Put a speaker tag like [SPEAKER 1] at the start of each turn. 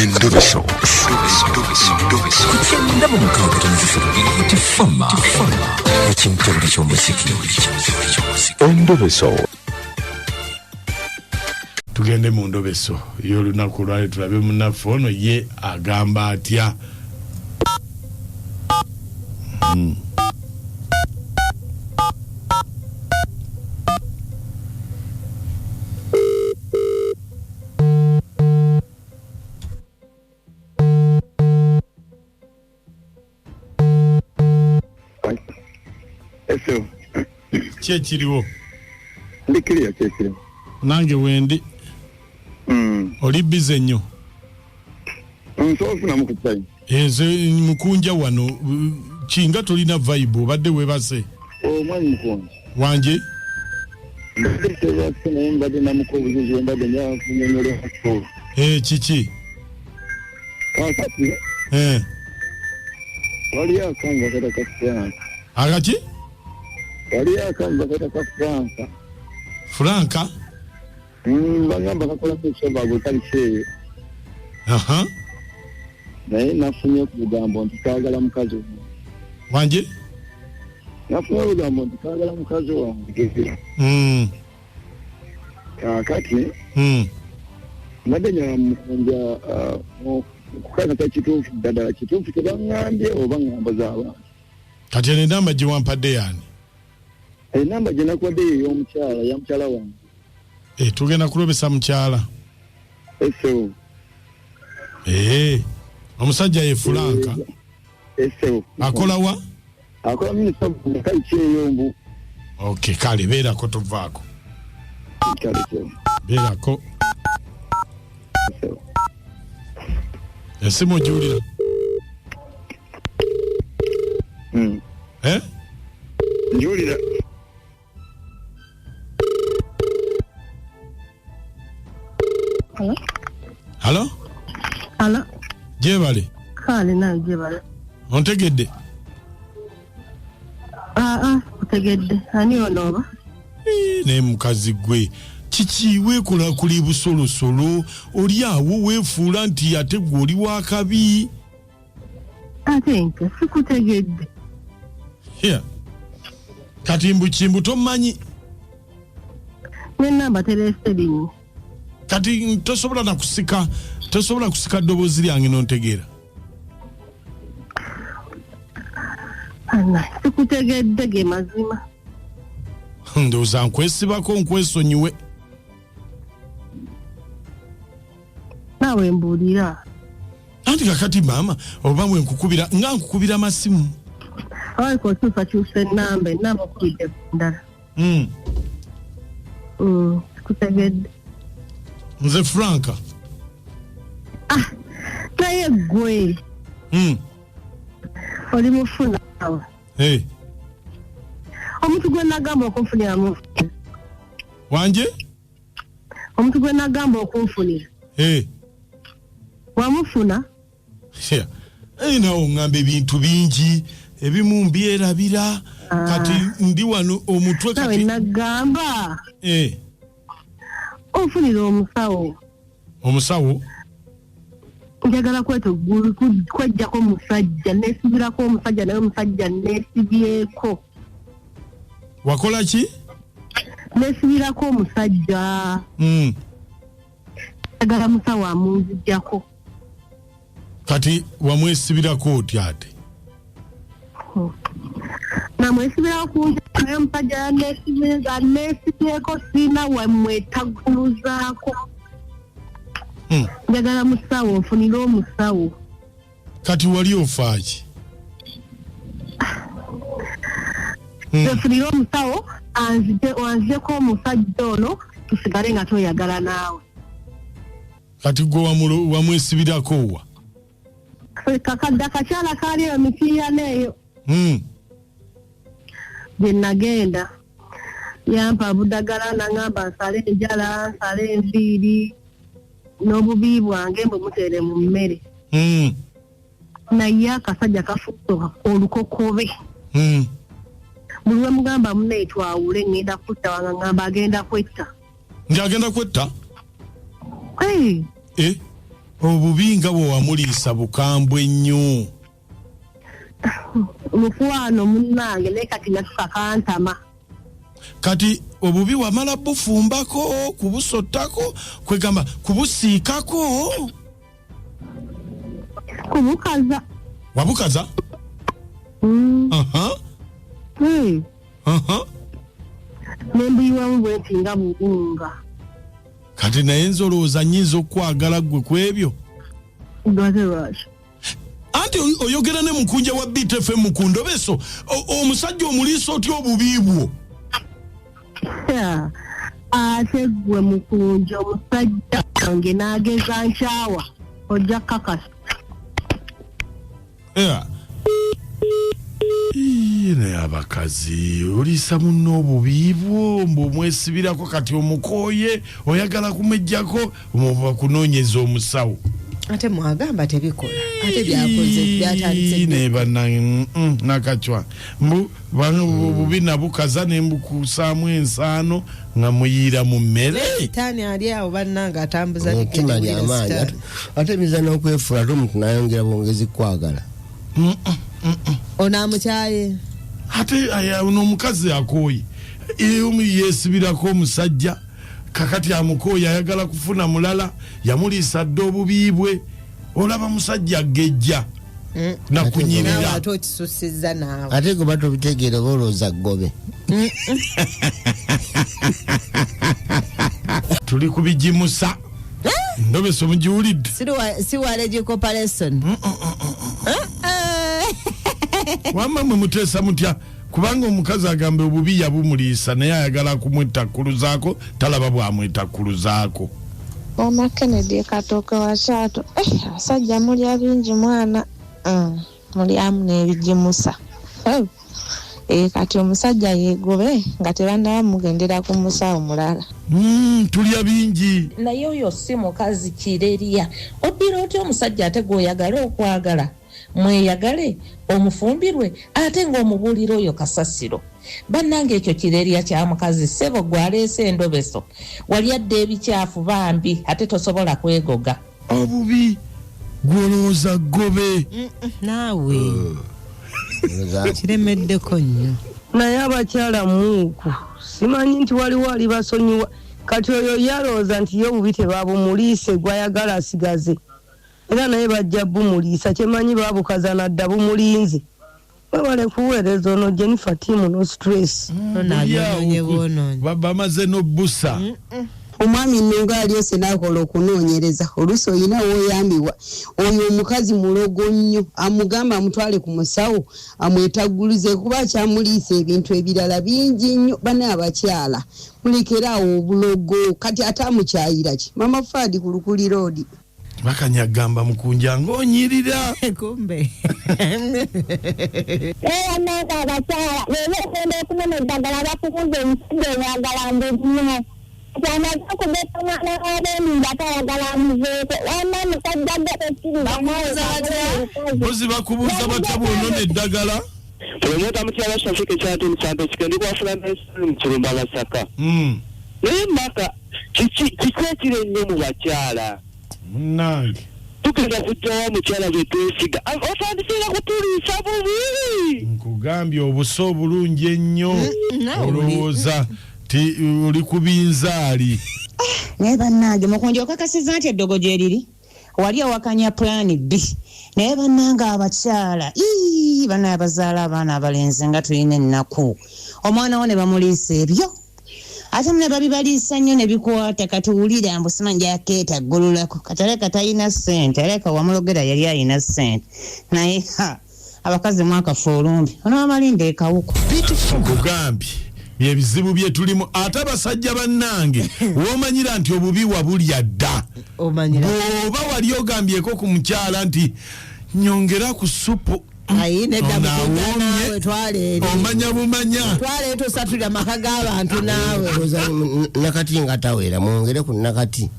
[SPEAKER 1] Endoveso. Kugenda mu mukaaga tifama ekintu eky'omuziki. Endoveso.
[SPEAKER 2] Tugende mu ndobeso y'olunaku lwali tulabe munnaffe ono ye agamba atya.
[SPEAKER 3] Eso.
[SPEAKER 2] Kyekiriwo.
[SPEAKER 3] Ndikiriya kyekiriwo.
[SPEAKER 2] Nange wendi. Oli bize nnyo.
[SPEAKER 3] Nsofuna mukutsai.
[SPEAKER 2] Nze mukunja wano kinga tolina vibe obadde webase.
[SPEAKER 3] Omwani mukunja.
[SPEAKER 2] Wanje?
[SPEAKER 3] Ndikiriya sina mbadde namukobuzi mbadde nyafunyonyole hapo.
[SPEAKER 2] Kiki?
[SPEAKER 3] Kakati. Wali akanga kata Franka.
[SPEAKER 2] Agati?
[SPEAKER 3] Wali akanga kata Franka.
[SPEAKER 2] Franka?
[SPEAKER 3] Bagamba kakola kusoba gutaliseeyo. Naye nafunye ku bugambo nti kaagala mukazi
[SPEAKER 2] wanje.
[SPEAKER 3] Nafunye obugambo nti kaagala mukazi wange. Kakati mbadde nyamukunja kukakata kituufu ddala kituufu tebaŋŋambye oba ŋŋamba z'abantu.
[SPEAKER 2] Kati enamba gye wampadde yaani?
[SPEAKER 3] Enamba gye nakuwadde y'omukyala ya mukyala wange.
[SPEAKER 2] Tugenda kulobesa mukyala.
[SPEAKER 3] Eso.
[SPEAKER 2] Omusajja ye Franka.
[SPEAKER 3] Eso.
[SPEAKER 2] Akola wa?
[SPEAKER 3] Akola minisita mukayi kyeyombu.
[SPEAKER 2] Okay, kale beerako tuvaako.
[SPEAKER 3] Kale kyo.
[SPEAKER 2] Beerako.
[SPEAKER 3] Eso.
[SPEAKER 2] Esimu ojulira.
[SPEAKER 3] Njulira.
[SPEAKER 2] Halo?
[SPEAKER 4] Halo?
[SPEAKER 2] Jebale?
[SPEAKER 4] Kale na jebale.
[SPEAKER 2] Ontegedde?
[SPEAKER 4] Kutegedde. Ani onoba?
[SPEAKER 2] Ne mukazi gwe. Kiki weekola kuli busolosolo oli awo weefuula nti ate gwe oli wa kabi.
[SPEAKER 4] Ate nke sikutegedde.
[SPEAKER 2] Kati mbuki tomanyi.
[SPEAKER 4] Nenamba terese linyi.
[SPEAKER 2] Kati tosobola kusika ddoboozi lyange n'ontegeera.
[SPEAKER 4] Sikutegedde ge mazima.
[SPEAKER 2] Ndowooza nkwesibako nkwesonyiwe.
[SPEAKER 4] Naawe mbuulira.
[SPEAKER 2] Anti kakati maama oba bwe nkukubira amasimu.
[SPEAKER 4] Awali kyusa enamba okubidde ndala. Sikutegedde.
[SPEAKER 2] Nze Franka.
[SPEAKER 4] Naye gwe. Oli mufuna awa. Omuntu gwe nagamba okunfunira mufuna.
[SPEAKER 2] Wanje?
[SPEAKER 4] Omuntu gwe nagamba okunfunira. Wamufuna?
[SPEAKER 2] Nawo ngamba ebintu bingi ebimu mbyerabira kati ndi wano omutwe kati.
[SPEAKER 4] Nawe nagamba. Ofunira omusawo.
[SPEAKER 2] Omusawo?
[SPEAKER 4] Njagala kwejjako omusajja neesibirako omusajja naye omusajja neesibyeko.
[SPEAKER 2] Wakola ki?
[SPEAKER 4] Neesibirako omusajja. Njagala musawo amunzijjako.
[SPEAKER 2] Kati wamwesibirako otya ate?
[SPEAKER 4] Namwesibirako kunjako naye omusajja neesibyeko sina wamwetaguluzaako. Njagala musawo nfunire omusawo.
[SPEAKER 2] Kati wali ofaaki?
[SPEAKER 4] Nfunire omusawo anzijeko omusajja ono tusigale nga toyagala naawe.
[SPEAKER 2] Kati gwe wamwesibirako wa?
[SPEAKER 4] Kakadde akakyala kaali eyo mipiira neeyo. Gye nagenda yampa budagala naŋŋamba nsale enjala nsale enviiri n'obubi bwange mbwe muteere mu mmere. Naye akasajja kafuuka olukokobe. Buli we mugamba munne twawule ngenda kutta wanga ngamba agenda kwetta.
[SPEAKER 2] Ng'agenda kwetta? obubi nga bwe wamuliisa bukambwe nnyo.
[SPEAKER 4] Mukwano munnange naye kati natuka kantama.
[SPEAKER 2] Kati obubi wamala bufumbako kubusottako kwegamba kubusiikako
[SPEAKER 4] Kubukaza.
[SPEAKER 2] wabukaza.
[SPEAKER 4] Nembuyiwamu bweti nga bugunga.
[SPEAKER 2] Kati naye nze olowooza nnyinza okwagala gwe ku ebyo. Anti oyogera ne mukunja wa BTFM Mukundobeso omusajja omuliisa otya obubi bwo.
[SPEAKER 4] Ate gwe mukunja omusajja wange n'ageza nkyawa ojja kakasa.
[SPEAKER 2] Naye abakazi oliisa munno obubi bwo mbwomwesibirako kati omukooye oyagala kumejjako kunoonyeza omusawo.
[SPEAKER 5] Ate mwagamba tebikola. Ate byakoze byatandise.
[SPEAKER 2] Ne bannange nakacwa. Bubi nabukaza ne mbukusaamu ensaano nga muyiira mu mmere.
[SPEAKER 5] Sitaani ali awo bannange atambuza
[SPEAKER 6] omutima ly'amaanyi. Ate biza n'okwefuula ate omuntu n'ayongera bwongezi kwagala.
[SPEAKER 5] Onamukyaye.
[SPEAKER 2] Ate n'omukazi akooye. Omu yeesibirako omusajja. Kakati amukooye ayagala kufuna mulala yamuliisa dde obubi bwe. Olaba musajja gejja nakunyirira.
[SPEAKER 5] Ate okisussizza naawe.
[SPEAKER 6] Ate gwe batobitegeera olowooza ggobe.
[SPEAKER 2] Tuli kubijimusa. Ndobeso mugiwulidde.
[SPEAKER 5] Siwale gikoparation.
[SPEAKER 2] Wamma mwe muteesa mutya kubanga omukazi agambe obubi yabumuliisa naye ayagala kumwetakkuluzaako talaba bwamwetakkuluzaako.
[SPEAKER 7] Oma Kennedy Katooke wa Kyato. Abasajja mulya bingi mwana. Mulyamu n'ebijimusa. Kati omusajja yeegobe nga tebannaba mugendera ku musawo mulala.
[SPEAKER 2] Tulya bingi.
[SPEAKER 8] Naye oyo si mukazi kireria. Oddira otya omusajja ate gw'oyagala okwagala? Mweyagale omufumbirwe ate ng'omubuulira oyo kasasiro. Bannange ekyo kireria kya mukazi ssebo gwaleese endobeso. Wali adde ebikyafu bambi ate tosobola kwegoga.
[SPEAKER 2] Obubi gwolowooza ggobe.
[SPEAKER 5] Naawe kiremeddeko nnyo.
[SPEAKER 4] Naye abakyala muuku simanyi nti waliwo ali basonyiwa. Kati oyo yalowooza nti ye obubi tebabumuliise gwayagala asigaze. Era naye bajja bumuliisa kyemanyi babukaza nadda bumulinze. Webale kuweereza ono Jennifer Timu no stress.
[SPEAKER 2] Bamaze n'obbusa.
[SPEAKER 9] Omwami Nnunga alyose n'akola okunoonyereza oluusi olina w'oyambibwa oyo omukazi mulogo nnyo amugamba amutwale ku musawo amwetagguluze kuba kyamuliisa ebintu ebirala bingi nnyo bana abakyala mulekeraawo obulogo kati ate amukyayira ki Mama Fadi ku Lukuli Road.
[SPEAKER 2] Bakanyagamba mukunja ng'onyirira.
[SPEAKER 5] Kumbe.
[SPEAKER 7] Nanga abakyala leero ogenda okunona eddagala bakukuza omusajja oyagala mbulino. Kyamaze okubeka omwana w'abeeni nga tayagala muzeeko. Wamma musajja gwe tekiri.
[SPEAKER 2] Mpozi bakubuuza batya bw'onona eddagala?
[SPEAKER 3] Promota mukyala Shafiki Kyatini Santo kikendi kwafuna n'essimu Kirumba Masaka. Naye Maka kiki ekiri ennyo mu bakyala?
[SPEAKER 2] Munnange.
[SPEAKER 3] Tugenda kujjawo mukyala gwe twesiga. Otandikira kutuliisa bubi.
[SPEAKER 2] Nkugambye obusa obulungi ennyo. Olowooza ti oli ku binzaali.
[SPEAKER 10] Naye bannange mukunja okakasiza nti eddogo gye liri. Wali awakanya plan B. Naye bannange abakyala. Bana abazaala abaana abalenzi nga tulina ennaku. Omwana wo ne bamuliisa ebyo. Ate mune babibaliisa nnyo ne bikwata katuwulira mbu simanyi akeeta ggululako. Kataleka talina ssente. Aleka wamulogera yali alina ssente. Naye abakazi mwakafa olumbi. Ono amalinda ekawuko.
[SPEAKER 2] Nkugambye byebizibu bye tulimu ate abasajja bannange w'omanyira nti obubi wabulya dda. Bw'oba wali ogambyeko ku mukyala nti nyongera ku supu. Omanya bumanya.
[SPEAKER 5] Twale tosatulira maka g'abantu naawe.
[SPEAKER 6] Nakati nga tawera mwongere ku nakati.